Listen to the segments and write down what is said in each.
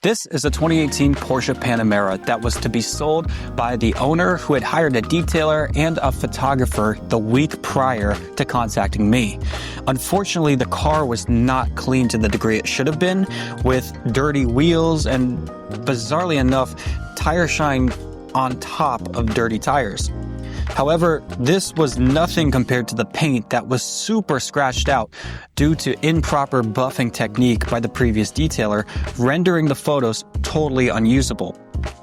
This is a 2018 Porsche Panamera that was to be sold by the owner who had hired a detailer and a photographer the week prior to contacting me. Unfortunately, the car was not clean to the degree it should have been, with dirty wheels and, bizarrely enough, tire shine on top of dirty tires. However, this was nothing compared to the paint that was super scratched out due to improper buffing technique by the previous detailer, rendering the photos totally unusable.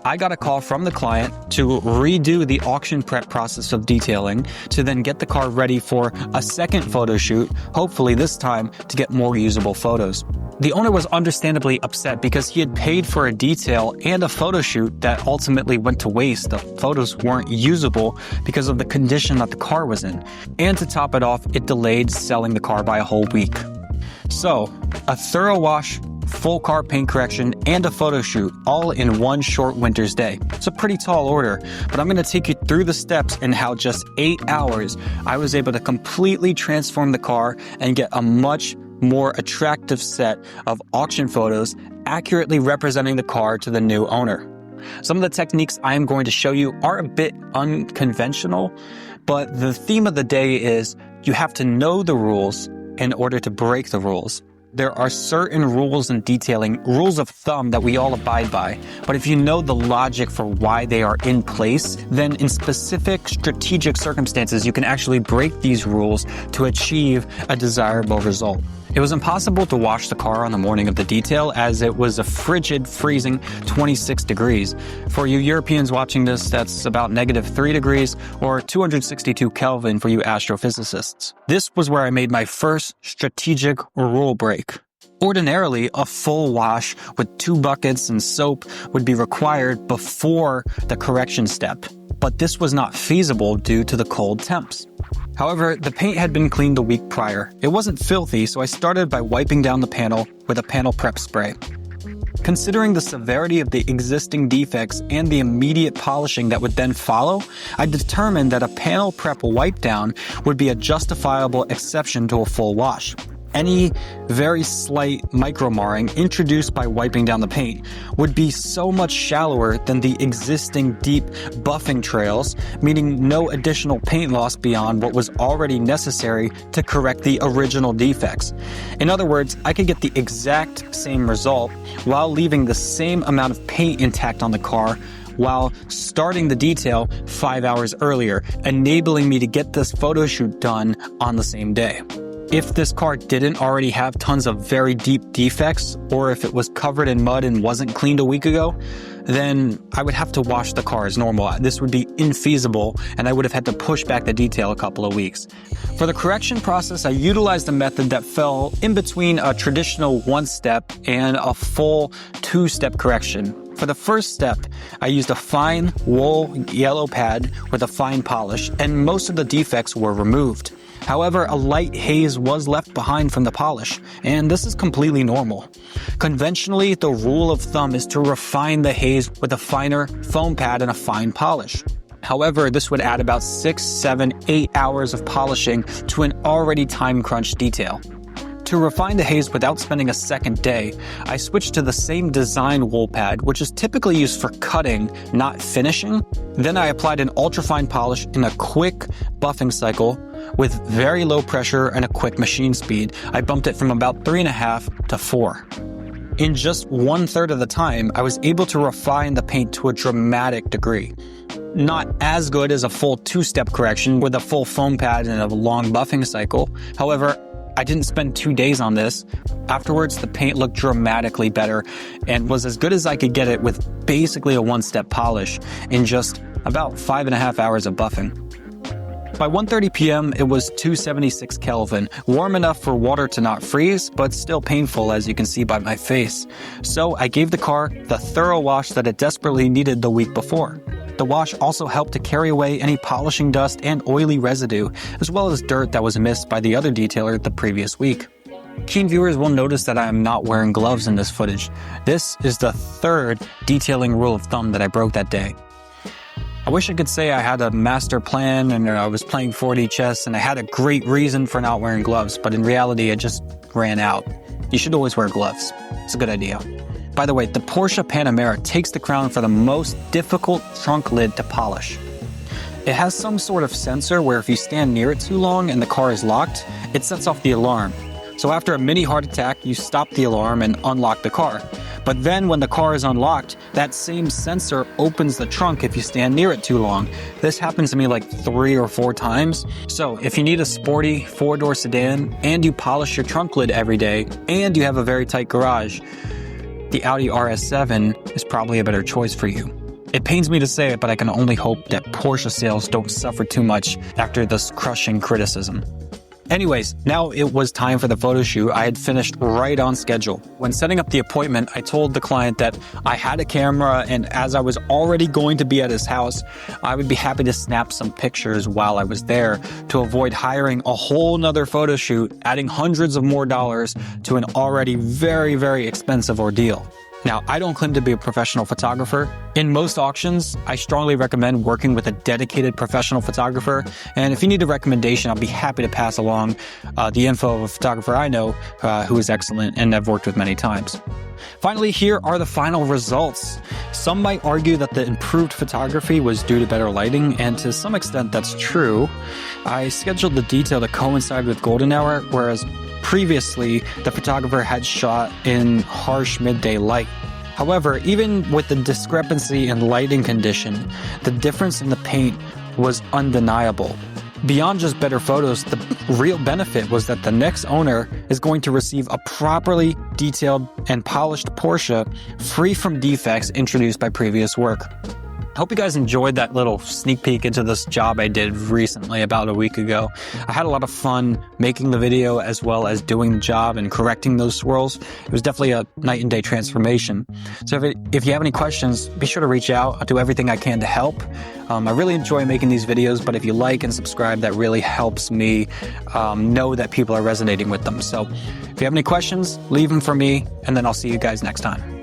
I got a call from the client to redo the auction prep process of detailing to then get the car ready for a second photo shoot, hopefully this time to get more usable photos. The owner was understandably upset because he had paid for a detail and a photo shoot that ultimately went to waste. The photos weren't usable because of the condition that the car was in. And to top it off, it delayed selling the car by a whole week. So, a thorough wash, full car paint correction, and a photo shoot all in one short winter's day. It's a pretty tall order, but I'm going to take you through the steps and how just 8 hours I was able to completely transform the car and get a much more attractive set of auction photos accurately representing the car to the new owner. Some of the techniques I am going to show you are a bit unconventional, but the theme of the day is you have to know the rules in order to break the rules. There are certain rules in detailing, rules of thumb that we all abide by, but if you know the logic for why they are in place, then in specific strategic circumstances, you can actually break these rules to achieve a desirable result. It was impossible to wash the car on the morning of the detail as it was a frigid, freezing 26 degrees. For you Europeans watching this, that's about -3 degrees or 262 Kelvin for you astrophysicists. This was where I made my first strategic rule break. Ordinarily, a full wash with 2 buckets and soap would be required before the correction step, but this was not feasible due to the cold temps. However, the paint had been cleaned the week prior. It wasn't filthy, so I started by wiping down the panel with a panel prep spray. Considering the severity of the existing defects and the immediate polishing that would then follow, I determined that a panel prep wipe down would be a justifiable exception to a full wash. Any very slight micro-marring introduced by wiping down the paint would be so much shallower than the existing deep buffing trails, meaning no additional paint loss beyond what was already necessary to correct the original defects. In other words, I could get the exact same result while leaving the same amount of paint intact on the car while starting the detail 5 hours earlier, enabling me to get this photo shoot done on the same day. If this car didn't already have tons of very deep defects, or if it was covered in mud and wasn't cleaned a week ago, then I would have to wash the car as normal. This would be infeasible, and I would have had to push back the detail a couple of weeks. For the correction process, I utilized a method that fell in between a traditional 1-step and a full 2-step correction. For the first step, I used a fine wool yellow pad with a fine polish, and most of the defects were removed. However, a light haze was left behind from the polish, and this is completely normal. Conventionally, the rule of thumb is to refine the haze with a finer foam pad and a fine polish. However, this would add about 6, 7, 8 hours of polishing to an already time-crunched detail. To refine the haze without spending a second day, I switched to the same design wool pad, which is typically used for cutting, not finishing. Then I applied an ultrafine polish in a quick buffing cycle with very low pressure and a quick machine speed. I bumped it from about 3.5 to 4. In just 1/3 of the time, I was able to refine the paint to a dramatic degree. Not as good as a full 2-step correction with a full foam pad and a long buffing cycle. However, I didn't spend 2 days on this. Afterwards, the paint looked dramatically better and was as good as I could get it with basically a 1-step polish in just about 5.5 hours of buffing. By 1:30 p.m., it was 276 Kelvin, warm enough for water to not freeze, but still painful as you can see by my face. So I gave the car the thorough wash that it desperately needed the week before. The wash also helped to carry away any polishing dust and oily residue, as well as dirt that was missed by the other detailer the previous week. Keen viewers will notice that I am not wearing gloves in this footage. This is the 3rd detailing rule of thumb that I broke that day. I wish I could say I had a master plan and I was playing 4D chess and I had a great reason for not wearing gloves, but in reality, I just ran out. You should always wear gloves. It's a good idea. By the way, the Porsche Panamera takes the crown for the most difficult trunk lid to polish. It has some sort of sensor where if you stand near it too long and the car is locked, it sets off the alarm. So after a mini heart attack, you stop the alarm and unlock the car. But then when the car is unlocked, that same sensor opens the trunk if you stand near it too long. This happens to me like 3 or 4 times. So if you need a sporty 4-door sedan and you polish your trunk lid every day and you have a very tight garage, the Audi RS7 is probably a better choice for you. It pains me to say it, but I can only hope that Porsche sales don't suffer too much after this crushing criticism. Anyways, now it was time for the photo shoot. I had finished right on schedule. When setting up the appointment, I told the client that I had a camera, and as I was already going to be at his house, I would be happy to snap some pictures while I was there to avoid hiring a whole nother photo shoot, adding hundreds of more dollars to an already very, very expensive ordeal. Now, I don't claim to be a professional photographer. In most auctions, I strongly recommend working with a dedicated professional photographer. And if you need a recommendation, I'll be happy to pass along the info of a photographer I know who is excellent and I've worked with many times. Finally, here are the final results. Some might argue that the improved photography was due to better lighting, and to some extent that's true. I scheduled the detail to coincide with golden hour, whereas previously, the photographer had shot in harsh midday light. However, even with the discrepancy in lighting condition, the difference in the paint was undeniable. Beyond just better photos, the real benefit was that the next owner is going to receive a properly detailed and polished Porsche free from defects introduced by previous work. I hope you guys enjoyed that little sneak peek into this job I did recently, about a week ago. I had a lot of fun making the video as well as doing the job and correcting those swirls. It was definitely a night and day transformation. So if you have any questions, be sure to reach out. I'll do everything I can to help. I really enjoy making these videos, but if you like and subscribe, that really helps me know that people are resonating with them. So if you have any questions, leave them for me, and then I'll see you guys next time.